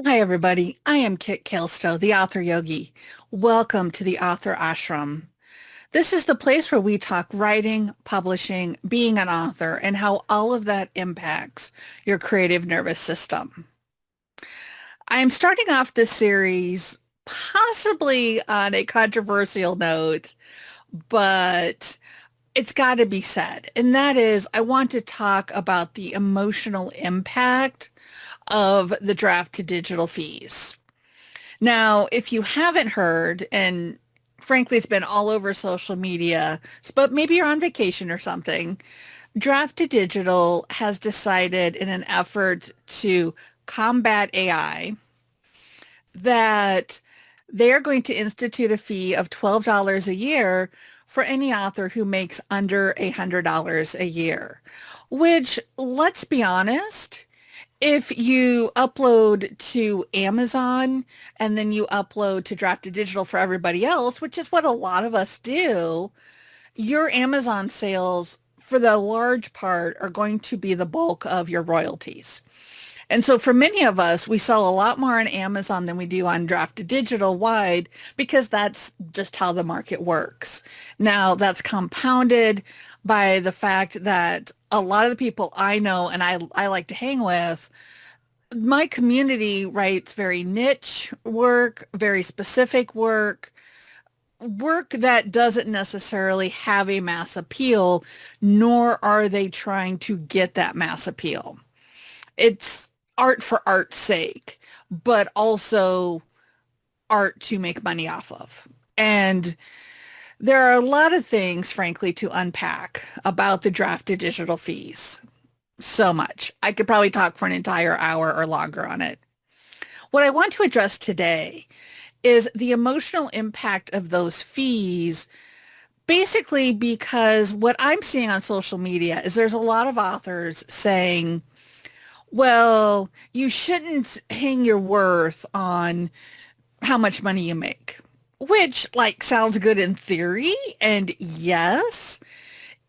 Hi, everybody. I am Kit Kelstow, the author yogi. Welcome to the Author Ashram. This is the place where we talk writing, publishing, being an author, and how all of that impacts your creative nervous system. I am starting off this series possibly on a controversial note, but it's got to be said. And that is, I want to talk about the emotional impact of the draft to digital fees. Now, if you haven't heard, and frankly, it's been all over social media, but maybe you're on vacation or something, Draft2Digital has decided in an effort to combat AI that they're going to institute a fee of $12 a year for any author who makes under $100 a year, which, let's be honest, if you upload to Amazon and then you upload to Draft to Digital for everybody else, which is what a lot of us do, your Amazon sales for the large part are going to be the bulk of your royalties. And so for many of us, we sell a lot more on Amazon than we do on Draft to Digital wide because that's just how the market works. Now, that's compounded by the fact that a lot of the people I know and I like to hang with, my community writes very niche work, very specific work, work that doesn't necessarily have a mass appeal, nor are they trying to get that mass appeal. It's art for art's sake, but also art to make money off of. And there are a lot of things, frankly, to unpack about the draft to digital fees. So much. I could probably talk for an entire hour or longer on it. What I want to address today is the emotional impact of those fees, basically because what I'm seeing on social media is there's a lot of authors saying, well, you shouldn't hang your worth on how much money you make, which like sounds good in theory. And yes,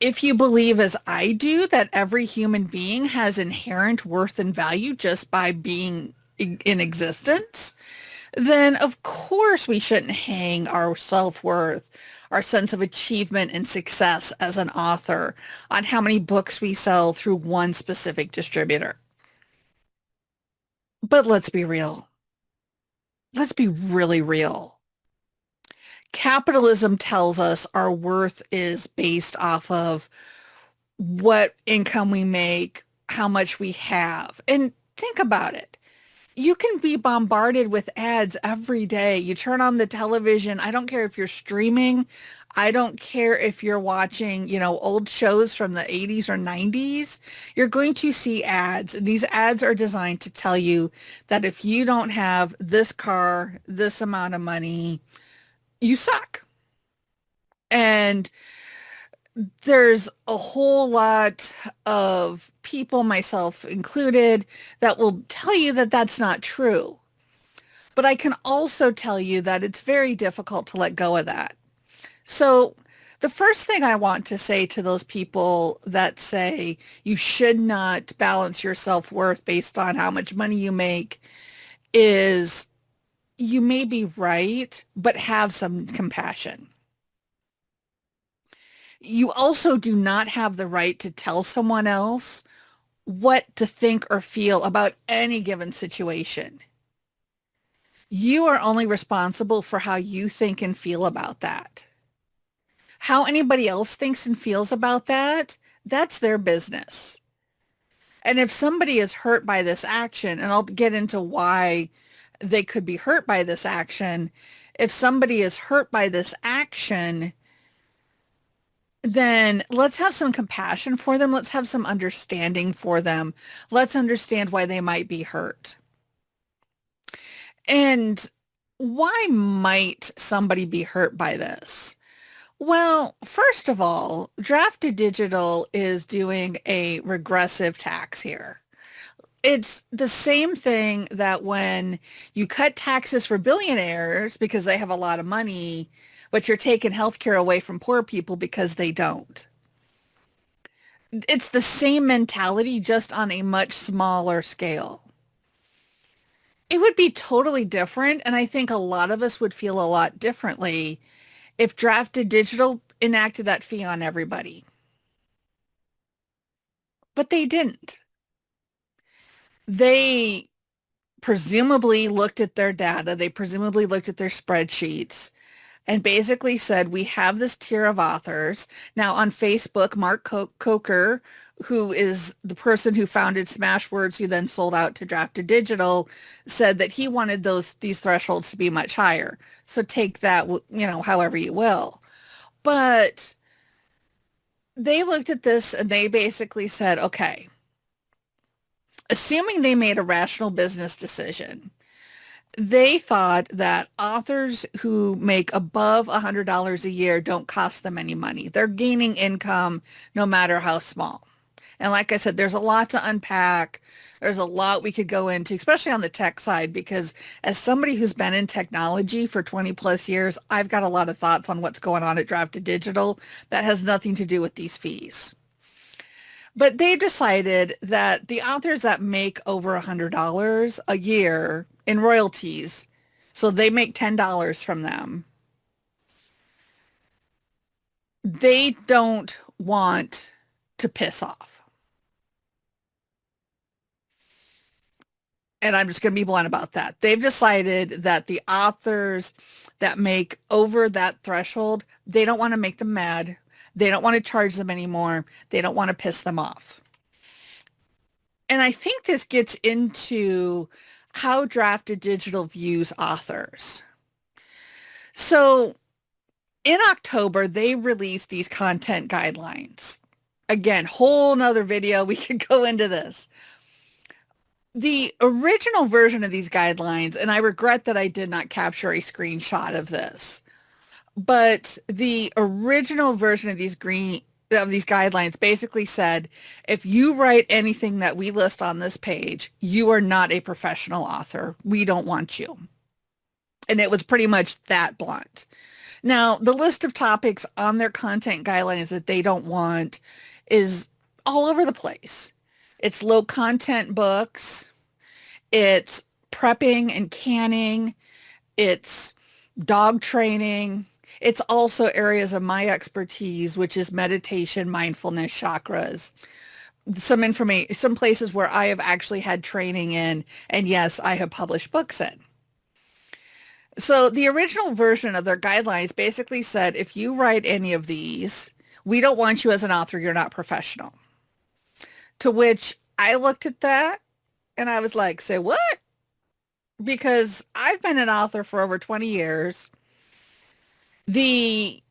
if you believe as I do that every human being has inherent worth and value just by being in existence, then of course we shouldn't hang our self-worth, our sense of achievement and success as an author on how many books we sell through one specific distributor. But let's be real. Let's be really real. Capitalism tells us our worth is based off of what income we make, how much we have. And think about it. You can be bombarded with ads every day. You turn on the television. I don't care if you're streaming. I don't care if you're watching, old shows from the 80s or 90s. You're going to see ads. And these ads are designed to tell you that if you don't have this car, this amount of money, you suck. And there's a whole lot of people, myself included, that will tell you that that's not true. But I can also tell you that it's very difficult to let go of that. So the first thing I want to say to those people that say you should not balance your self-worth based on how much money you make is you may be right, but have some compassion. You also do not have the right to tell someone else what to think or feel about any given situation. You are only responsible for how you think and feel about that. How anybody else thinks and feels about that, that's their business. And if somebody is hurt by this action, and I'll get into why they could be hurt by this action, if somebody is hurt by this action, then let's have some compassion for them. Let's have some understanding for them. Let's understand why they might be hurt. And why might somebody be hurt by this? Well, first of all, Draft to Digital is doing a regressive tax here. It's the same thing that when you cut taxes for billionaires because they have a lot of money, but you're taking healthcare away from poor people because they don't. It's the same mentality, just on a much smaller scale. It would be totally different, and I think a lot of us would feel a lot differently if Drafted Digital enacted that fee on everybody. But they didn't. They presumably looked at their data, they presumably looked at their spreadsheets, and basically said, we have this tier of authors. Now on Facebook, Mark Coker, who is the person who founded Smashwords, who then sold out to Draft2 Digital, said that he wanted these thresholds to be much higher. So take that, however you will. But they looked at this and they basically said, okay, assuming they made a rational business decision, they thought that authors who make above $100 a year don't cost them any money. They're gaining income no matter how small. And like I said, there's a lot to unpack. There's a lot we could go into, especially on the tech side, because as somebody who's been in technology for 20 plus years, I've got a lot of thoughts on what's going on at Draft2Digital that has nothing to do with these fees. But they decided that the authors that make over $100 a year in royalties, so they make $10 from them, they don't want to piss off. And I'm just going to be blunt about that. They've decided that the authors that make over that threshold, they don't want to make them mad. They don't want to charge them anymore. They don't want to piss them off. And I think this gets into how Draft2Digital views authors. So in October, they released these content guidelines. Again, whole nother video. We could go into this. The original version of these guidelines, and I regret that I did not capture a screenshot of this, but the original version of these guidelines basically said, if you write anything that we list on this page, you are not a professional author. We don't want you. And it was pretty much that blunt. Now, the list of topics on their content guidelines that they don't want is all over the place. It's low content books. It's prepping and canning. It's dog training. It's also areas of my expertise, which is meditation, mindfulness, chakras, some information, some places where I have actually had training in, and yes, I have published books in. So the original version of their guidelines basically said, if you write any of these, we don't want you as an author. You're not professional. To which I looked at that and I was like, say what? Because I've been an author for over 20 years. The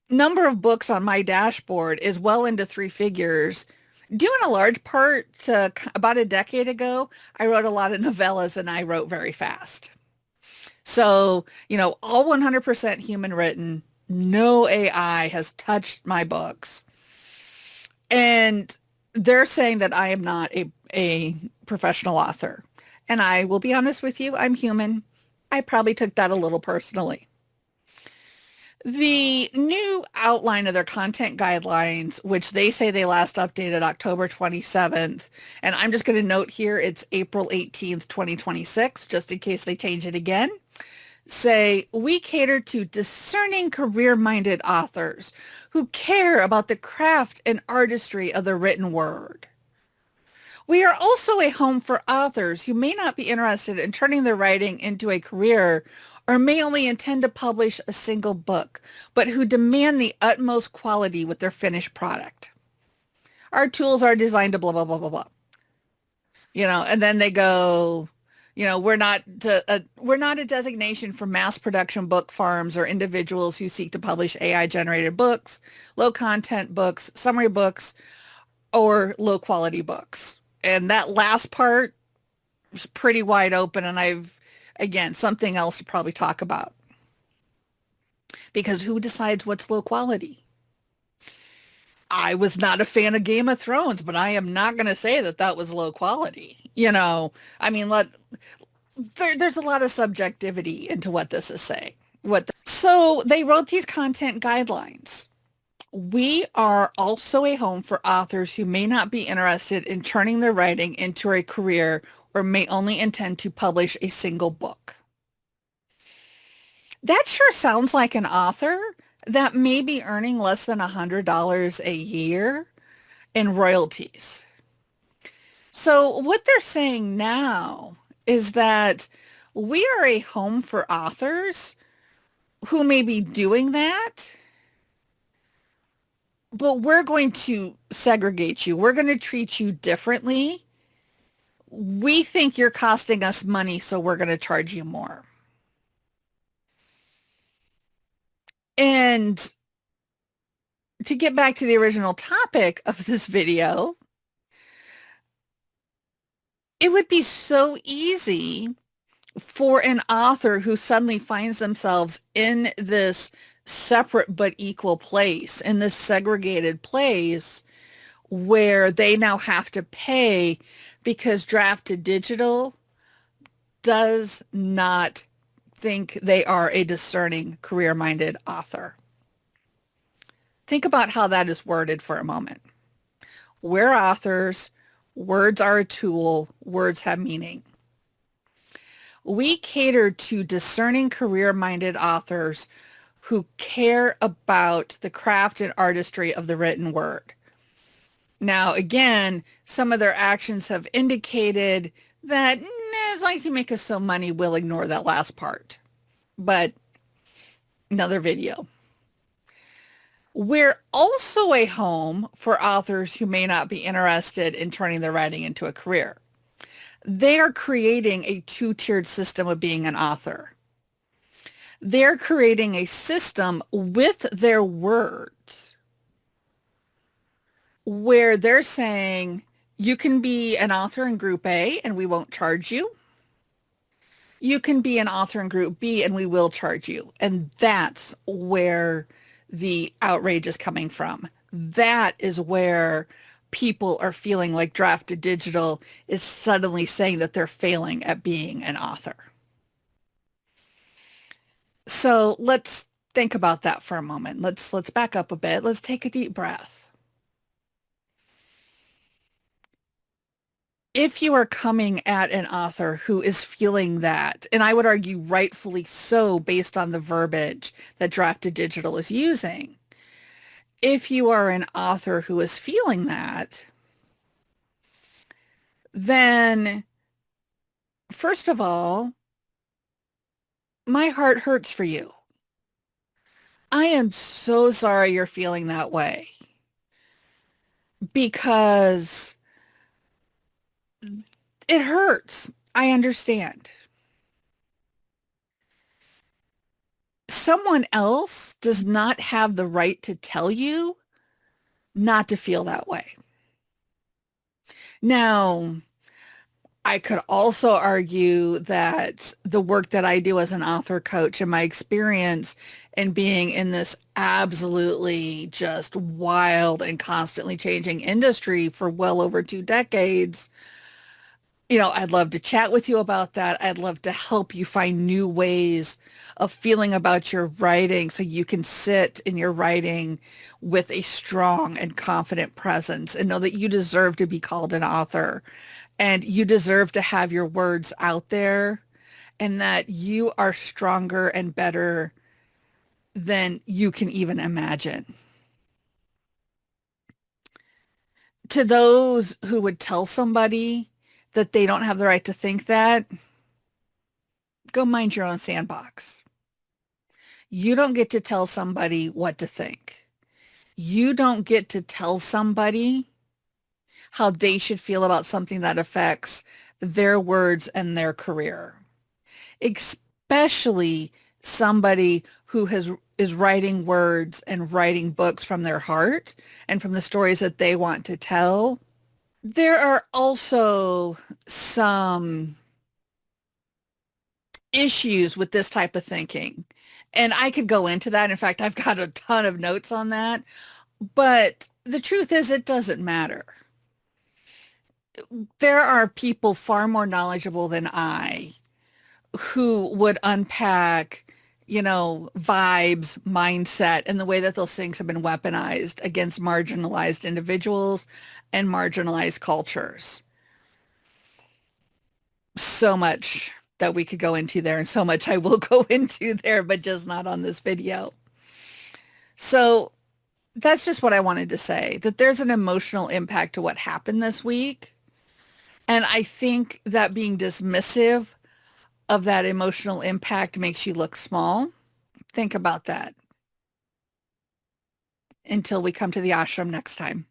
number of books on my dashboard is well into three figures. Due in a large part to about a decade ago, I wrote a lot of novellas and I wrote very fast. So, all 100% human written, no AI has touched my books. And they're saying that I am not a professional author. And I will be honest with you, I'm human. I probably took that a little personally. The new outline of their content guidelines, which they say they last updated October 27th, and I'm just going to note here it's April 18th, 2026, just in case they change it again, say, we cater to discerning career-minded authors who care about the craft and artistry of the written word. We are also a home for authors who may not be interested in turning their writing into a career or may only intend to publish a single book, but who demand the utmost quality with their finished product. Our tools are designed to blah, blah, blah, blah, blah. And then they go, we're not a designation for mass production book farms or individuals who seek to publish AI generated books, low content books, summary books, or low quality books. And that last part is pretty wide open. And again, something else to probably talk about, because who decides what's low quality? I was not a fan of Game of Thrones, but I am not going to say that was low quality. I mean, there's a lot of subjectivity into what this is saying. So they wrote these content guidelines. We are also a home for authors who may not be interested in turning their writing into a career or may only intend to publish a single book. That sure sounds like an author that may be earning less than $100 a year in royalties. So what they're saying now is that we are a home for authors who may be doing that, but we're going to segregate you. We're going to treat you differently. We think you're costing us money, so we're going to charge you more. And to get back to the original topic of this video, it would be so easy for an author who suddenly finds themselves in this separate but equal place, in this segregated place where they now have to pay because Draft2Digital does not think they are a discerning, career-minded author. Think about how that is worded for a moment. We're authors. Words are a tool. Words have meaning. We cater to discerning, career-minded authors who care about the craft and artistry of the written word. Now, again, some of their actions have indicated that as long as you make us some money, we'll ignore that last part. But another video. We're also a home for authors who may not be interested in turning their writing into a career. They are creating a two-tiered system of being an author. They're creating a system with their words where they're saying you can be an author in group A and we won't charge you. You can be an author in group B and we will charge you. And that's where the outrage is coming from. That is where people are feeling like Draft2Digital is suddenly saying that they're failing at being an author. So let's think about that for a moment. Let's back up a bit. Let's take a deep breath. If you are coming at an author who is feeling that, and I would argue rightfully so based on the verbiage that Draft2Digital is using, if you are an author who is feeling that, then first of all, my heart hurts for you. I am so sorry you're feeling that way because it hurts. I understand. Someone else does not have the right to tell you not to feel that way. Now, I could also argue that the work that I do as an author coach and my experience in being in this absolutely just wild and constantly changing industry for well over 2 decades, I'd love to chat with you about that. I'd love to help you find new ways of feeling about your writing so you can sit in your writing with a strong and confident presence and know that you deserve to be called an author and you deserve to have your words out there and that you are stronger and better than you can even imagine. To those who would tell somebody that they don't have the right to think that, go mind your own sandbox. You don't get to tell somebody what to think. You don't get to tell somebody how they should feel about something that affects their words and their career, especially somebody who is writing words and writing books from their heart and from the stories that they want to tell. There are also some issues with this type of thinking. And I could go into that. In fact, I've got a ton of notes on that. But the truth is, it doesn't matter. There are people far more knowledgeable than I who would unpack, vibes, mindset, and the way that those things have been weaponized against marginalized individuals and marginalized cultures. so much that we could go into there and so much I will go into there, but just not on this video. So that's just what I wanted to say, that there's an emotional impact to what happened this week. And I think that being dismissive of that emotional impact makes you look small. Think about that until we come to the ashram next time.